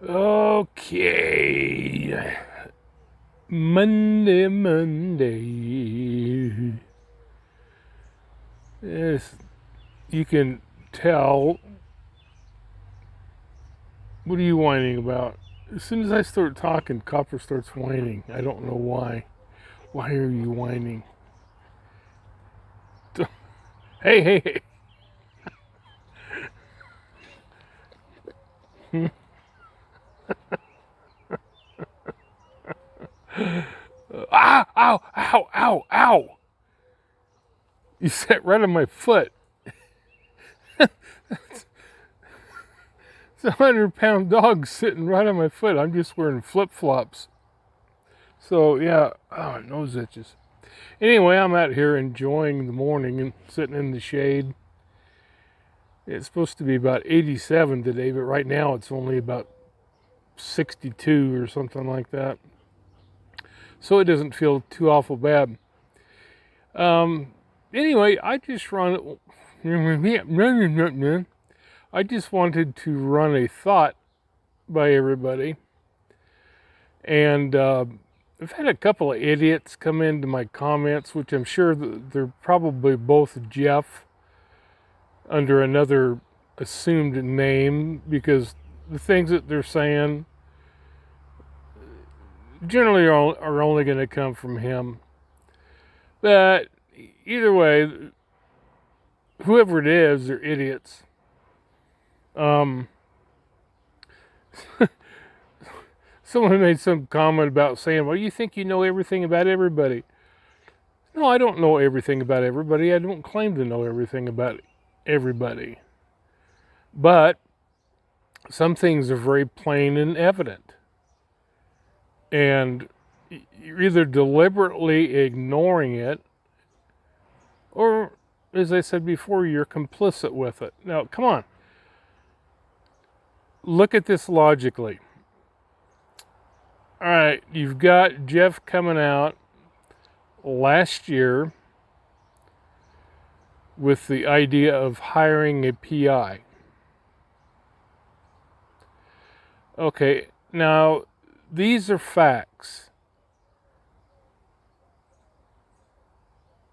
Okay. Monday. Yes, you can tell. What are you whining about? As soon as I start talking, Copper starts whining. I don't know why. Why are you whining? Hey, hey, hey. Ah, ow, ow, ow, ow. You sat right on my foot. It's a 100-pound dog sitting right on my foot. I'm just wearing flip-flops. So, yeah, oh, nose itches. Anyway, I'm out here enjoying the morning and sitting in the shade. It's supposed to be about 87 today, but right now it's only about 62 or something like that. So it doesn't feel too awful bad. Anyway, I just wanted to run a thought by everybody. And I've had a couple of idiots come into my comments, which I'm sure they're probably both Jeff under another assumed name, because the things that they're saying generally are only going to come from him. But either way, whoever it is, they're idiots. Someone made some comment about saying, well, you think you know everything about everybody. No, I don't know everything about everybody. I don't claim to know everything about everybody. But some things are very plain and evident. And you're either deliberately ignoring it, or, as I said before, you're complicit with it. Now, come on. Look at this logically. All right, you've got Jeff coming out last year with the idea of hiring a PI. Okay, now these are facts.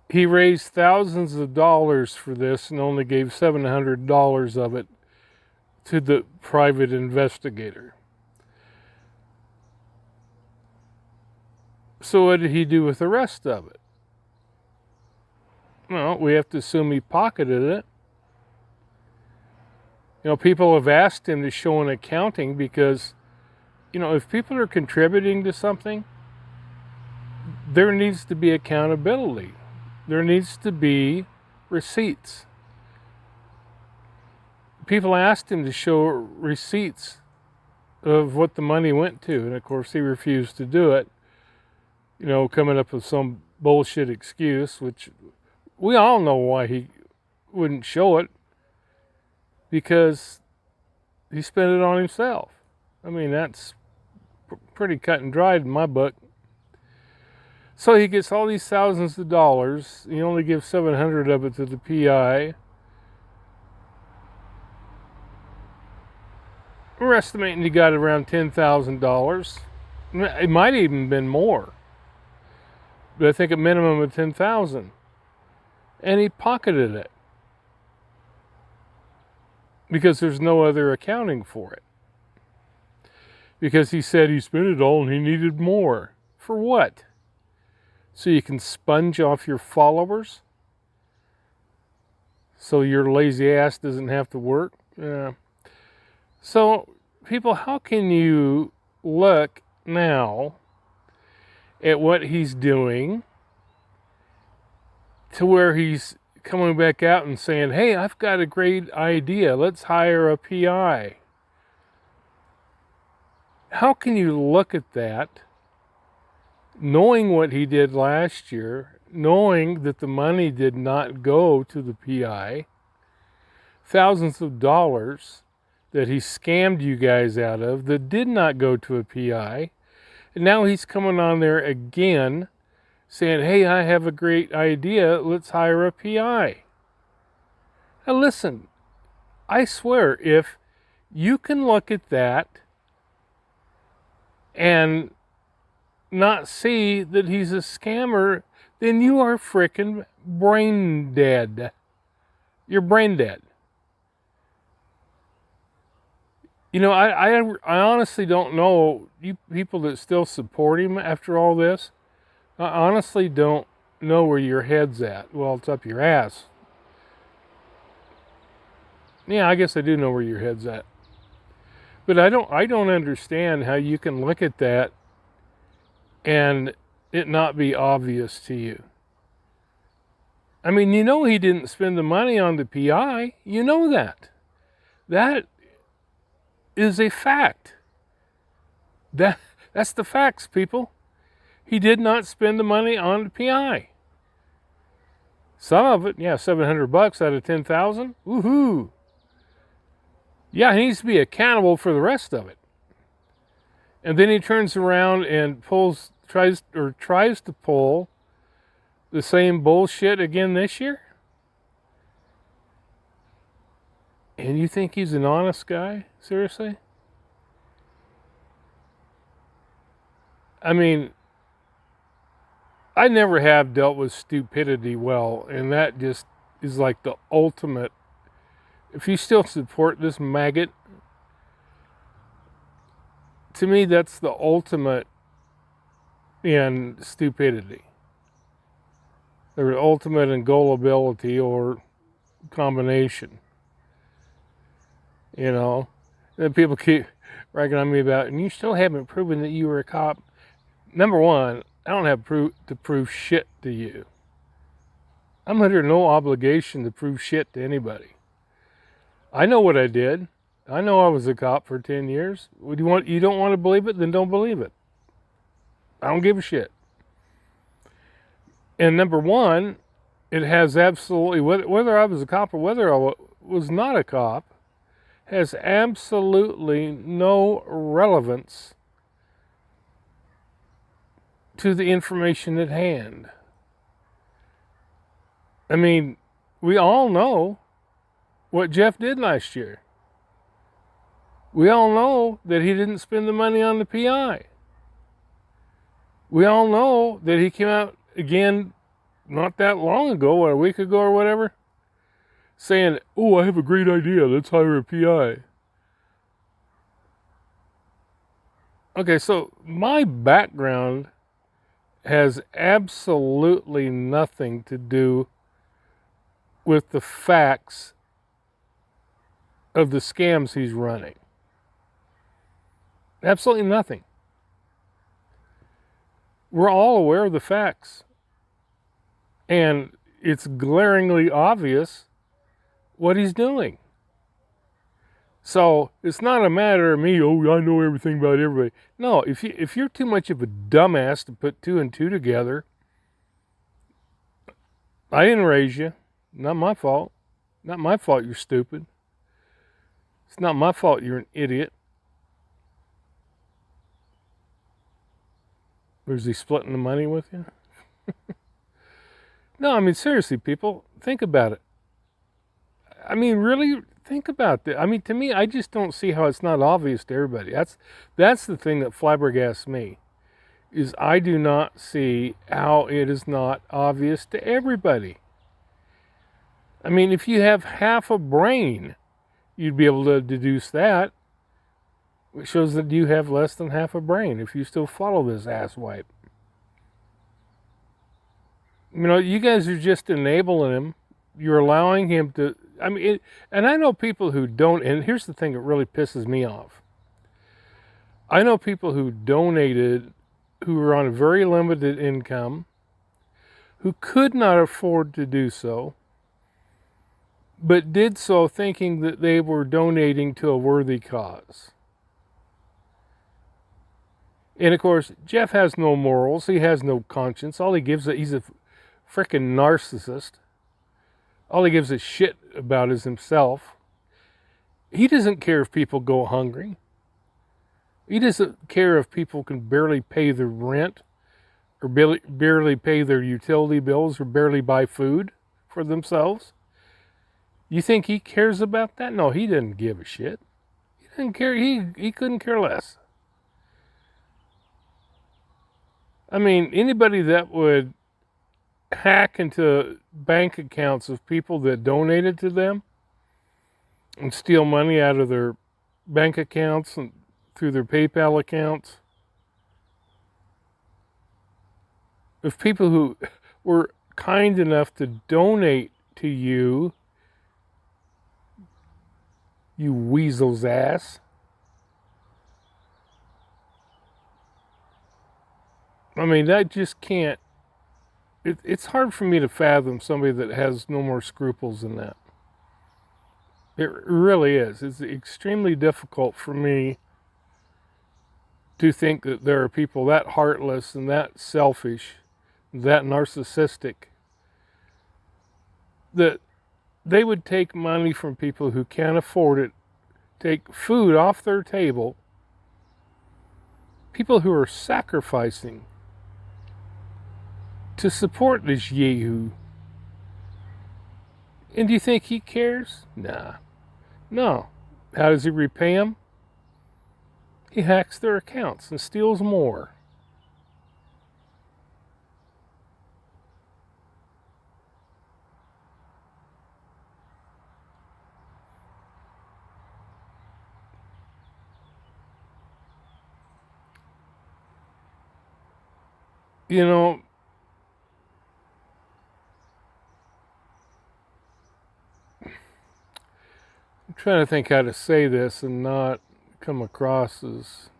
He raised thousands of dollars for this and only gave $700 of it to the private investigator. So what did he do with the rest of it? Well, we have to assume he pocketed it. You know, people have asked him to show an accounting because, you know, if people are contributing to something, there needs to be accountability. There needs to be receipts. People asked him to show receipts of what the money went to, and of course he refused to do it, you know, coming up with some bullshit excuse, which we all know why he wouldn't show it, because he spent it on himself. I mean, that's pretty cut and dried in my book. So he gets all these thousands of dollars. He only gives 700 of it to the PI. We're estimating he got around $10,000. It might even been more, but I think a minimum of 10,000. And he pocketed it because there's no other accounting for it. Because he said he spent it all and he needed more. For what? So you can sponge off your followers? So your lazy ass doesn't have to work? Yeah. So, people, how can you look now at what he's doing to where he's coming back out and saying, hey, I've got a great idea. Let's hire a PI. How can you look at that, knowing what he did last year, knowing that the money did not go to the PI, thousands of dollars that he scammed you guys out of that did not go to a PI, and now he's coming on there again saying, hey, I have a great idea, let's hire a PI. Now listen, I swear, if you can look at that and not see that he's a scammer, then you are frickin' brain dead. You're brain dead. You know, I honestly don't know, you people that still support him after all this, I honestly don't know where your head's at. Well, it's up your ass. Yeah, I guess I do know where your head's at. But I don't understand how you can look at that and it not be obvious to you. I mean, you know he didn't spend the money on the PI. You know that. That is a fact. That's the facts, people. He did not spend the money on the PI. Some of it, yeah, $700 out of 10,000. Woohoo! Yeah, he needs to be accountable for the rest of it. And then he turns around and tries to pull the same bullshit again this year? And you think he's an honest guy? Seriously? I mean, I never have dealt with stupidity well, and that just is like the ultimate. If you still support this maggot, to me that's the ultimate in stupidity. The ultimate in gullibility or combination. You know? And people keep ragging on me about, and you still haven't proven that you were a cop. Number one, I don't have to prove shit to you. I'm under no obligation to prove shit to anybody. I know what I did. I know I was a cop for 10 years. You don't want to believe it? Then don't believe it. I don't give a shit. And number one, it has absolutely, whether I was a cop or whether I was not a cop, has absolutely no relevance to the information at hand. I mean, we all know what Jeff did last year. We all know that he didn't spend the money on the PI. We all know that he came out again not that long ago, or a week ago or whatever, saying, oh, I have a great idea, let's hire a PI. Okay, so my background has absolutely nothing to do with the facts of the scams he's running. Absolutely nothing. We're all aware of the facts. And it's glaringly obvious what he's doing. So it's not a matter of me, oh, I know everything about everybody. No, if you're too much of a dumbass to put two and two together, I didn't raise you. Not my fault. Not my fault you're stupid. It's not my fault you're an idiot. Or is he splitting the money with you? No, I mean, seriously, people, think about it. I mean, really think about that. I mean, to me, I just don't see how it's not obvious to everybody. That's the thing that flabbergasts me, is I do not see how it is not obvious to everybody. I mean, if you have half a brain, you'd be able to deduce that. It shows that you have less than half a brain if you still follow this asswipe. You know, you guys are just enabling him. You're allowing him to, I mean, and I know people who don't, and here's the thing that really pisses me off. I know people who donated, who were on a very limited income, who could not afford to do so, but did so thinking that they were donating to a worthy cause. And of course, Jeff has no morals. He has no conscience. All he gives he's a freaking narcissist. All he gives a shit about is himself. He doesn't care if people go hungry. He doesn't care if people can barely pay their rent or barely pay their utility bills or barely buy food for themselves. You think he cares about that? No, he didn't give a shit. He didn't care. He couldn't care less. I mean, anybody that would hack into bank accounts of people that donated to them and steal money out of their bank accounts and through their PayPal accounts, of people who were kind enough to donate to you, you weasel's ass. I mean, that just can't, it's hard for me to fathom somebody that has no more scruples than that. It really is. It's extremely difficult for me to think that there are people that heartless and that selfish, that narcissistic, that they would take money from people who can't afford it, take food off their table, people who are sacrificing to support this yahoo. And do you think he cares? Nah. No. How does he repay them? He hacks their accounts and steals more. You know, I'm trying to think how to say this and not come across as...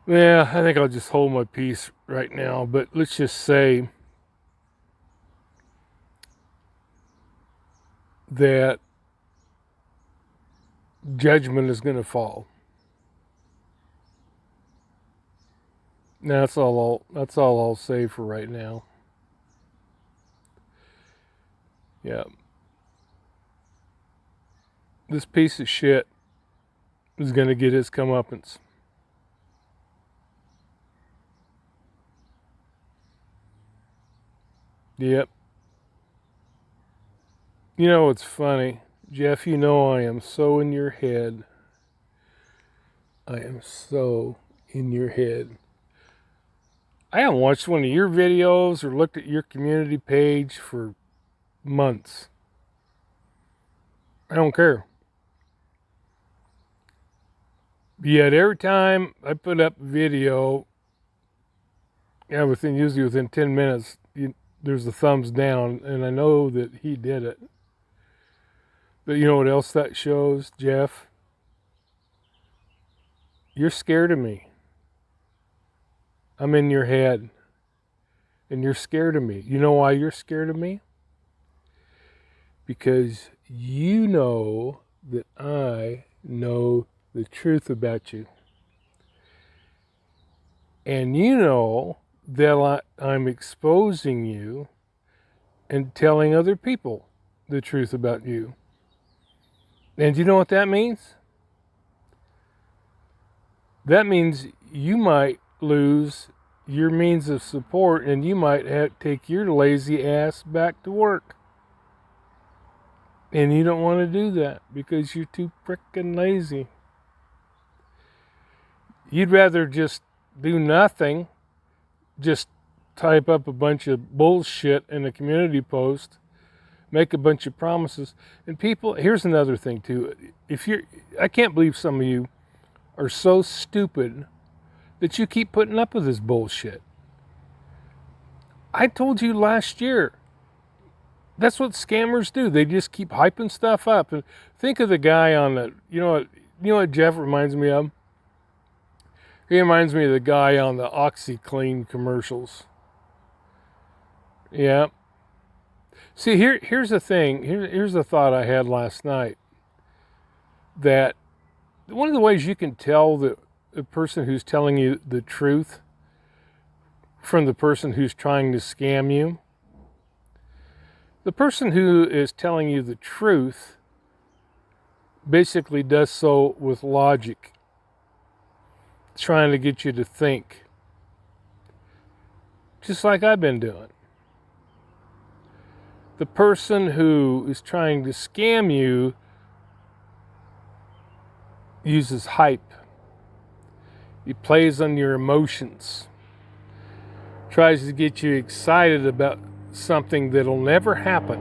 Yeah, I think I'll just hold my peace right now, but let's just say that judgment is going to fall. That's all I'll say for right now. Yeah. This piece of shit is going to get his comeuppance. Yep. You know what's funny? Jeff, you know I am so in your head. I am so in your head. I haven't watched one of your videos or looked at your community page for months. I don't care. Yet every time I put up a video, usually within 10 minutes, there's a thumbs down, and I know that he did it. But you know what else that shows, Jeff? You're scared of me. I'm in your head, and you're scared of me. You know why you're scared of me? Because you know that I know the truth about you. And you know that I'm exposing you and telling other people the truth about you. And you know what that means? That means you might lose your means of support, and you might take your lazy ass back to work. And you don't want to do that because you're too frickin' lazy. You'd rather just do nothing, just type up a bunch of bullshit in a community post, make a bunch of promises. And people, here's another thing too. I can't believe some of you are so stupid that you keep putting up with this bullshit. I told you last year, that's what scammers do. They just keep hyping stuff up. And think of the guy on the, you know what Jeff reminds me of? He reminds me of the guy on the OxyClean commercials. Yeah. See, here's the thing. Here's the thought I had last night. That one of the ways you can tell the person who's telling you the truth from the person who's trying to scam you, the person who is telling you the truth basically does so with logic, trying to get you to think, just like I've been doing. The person who is trying to scam you uses hype. He plays on your emotions. Tries to get you excited about something that'll never happen.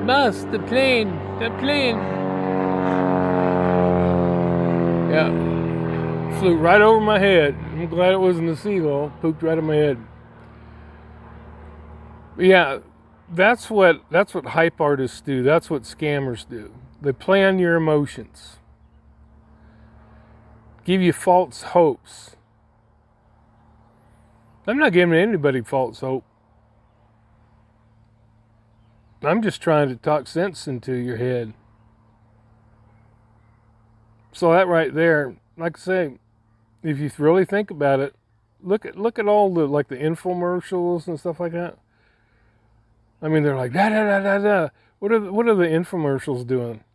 Boss, the plane. Yeah, flew right over my head. I'm glad it wasn't a seagull. Pooped right in my head. Yeah, that's what hype artists do. That's what scammers do. They play on your emotions. Give you false hopes. I'm not giving anybody false hope. I'm just trying to talk sense into your head. So that right there, like I say, if you really think about it, look at all the like the infomercials and stuff like that. I mean, they're like da da da da da. What are the infomercials doing?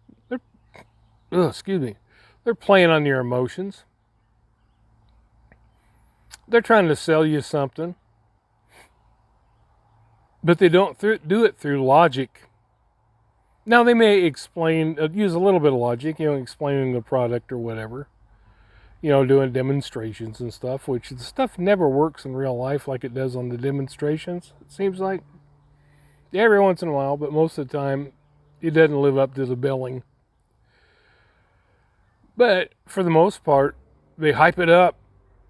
Excuse me. They're playing on your emotions. They're trying to sell you something, but they don't do it through logic. Now they may explain, use a little bit of logic, explaining the product or whatever. Doing demonstrations and stuff, which the stuff never works in real life like it does on the demonstrations. It seems like every once in a while, but most of the time, it doesn't live up to the billing. But for the most part, they hype it up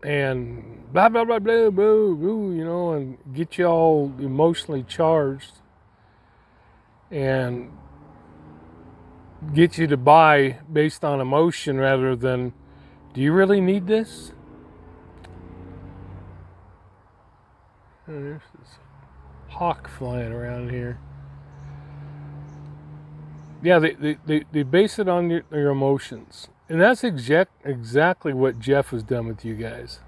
and blah, blah, blah, blah, blah, blah, and get you all emotionally charged and get you to buy based on emotion rather than, do you really need this? Oh, there's this hawk flying around here. Yeah, they base it on your emotions. And that's exactly what Jeff has done with you guys.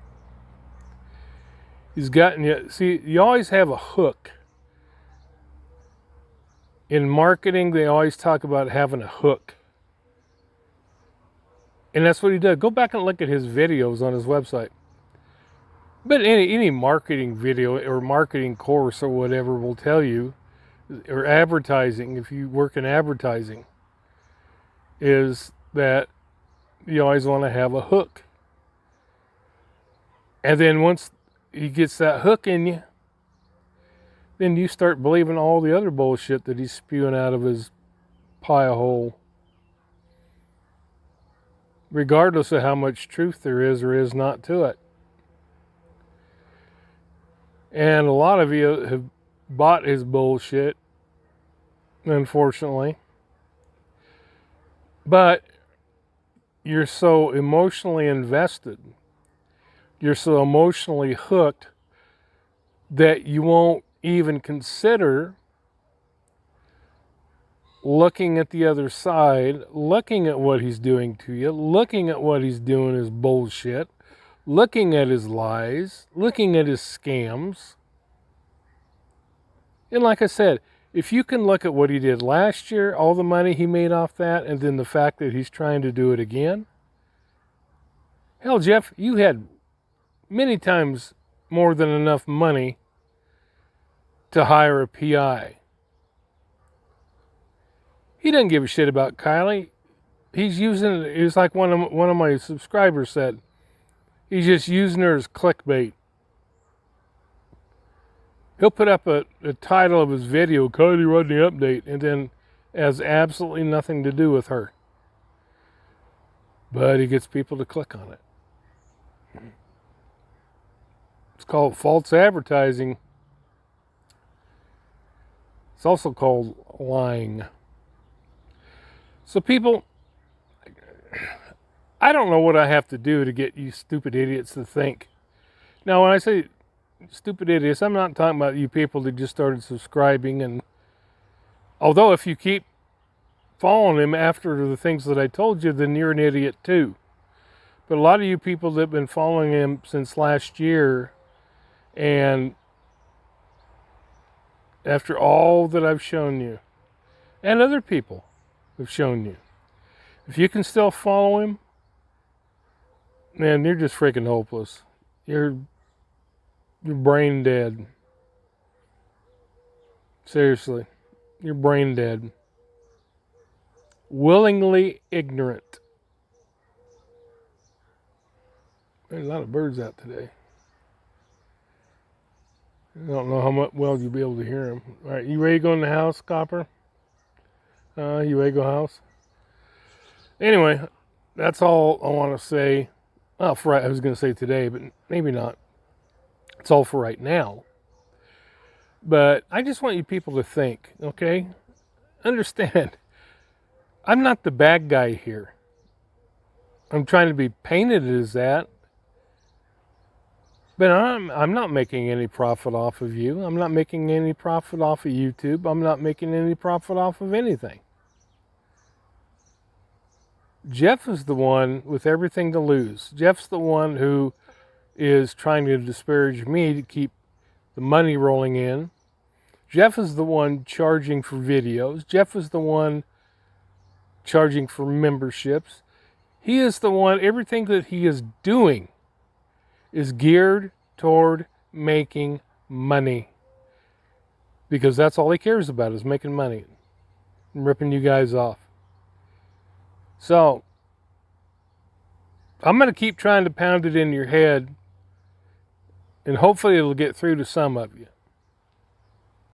He's gotten you. See, you always have a hook. In marketing, they always talk about having a hook. And that's what he did. Go back and look at his videos on his website. But any marketing video or marketing course or whatever will tell you, or advertising, if you work in advertising, is that you always want to have a hook. And then once he gets that hook in you, then you start believing all the other bullshit that he's spewing out of his pie hole. Regardless of how much truth there is or is not to it. And a lot of you have bought his bullshit, unfortunately. But you're so emotionally invested, you're so emotionally hooked that you won't even consider looking at the other side, looking at what he's doing to you, looking at what he's doing is bullshit, looking at his lies, looking at his scams. And like I said, if you can look at what he did last year, all the money he made off that, and then the fact that he's trying to do it again. Hell, Jeff, you had many times more than enough money to hire a PI. He doesn't give a shit about Kylie. He's using it. It's like one of my subscribers said. He's just using her as clickbait. He'll put up a title of his video, Kylie Rodney Update, and then has absolutely nothing to do with her. But he gets people to click on it. It's called false advertising. It's also called lying. So people, I don't know what I have to do to get you stupid idiots to think. Now, when I say stupid idiots, I'm not talking about you people that just started subscribing. And although if you keep following him after the things that I told you, then you're an idiot too. But a lot of you people that have been following him since last year, and after all that I've shown you, and other people have shown you, if you can still follow him, man, you're just freaking hopeless. You're brain dead. Seriously, you're brain dead. Willingly ignorant. There's a lot of birds out today. I don't know how much well you'll be able to hear them. All right, you ready to go in the house, Copper? You ready to go house? Anyway, that's all I want to say. I was going to say today, but maybe not. It's all for right now. But I just want you people to think, okay? Understand, I'm not the bad guy here. I'm trying to be painted as that. But I'm not making any profit off of you. I'm not making any profit off of YouTube. I'm not making any profit off of anything. Jeff is the one with everything to lose. Jeff's the one who is trying to disparage me to keep the money rolling in. Jeff is the one charging for videos. Jeff is the one charging for memberships. He is the one, everything that he is doing is geared toward making money. Because that's all he cares about, is making money and ripping you guys off. So, I'm going to keep trying to pound it in your head, and hopefully it'll get through to some of you.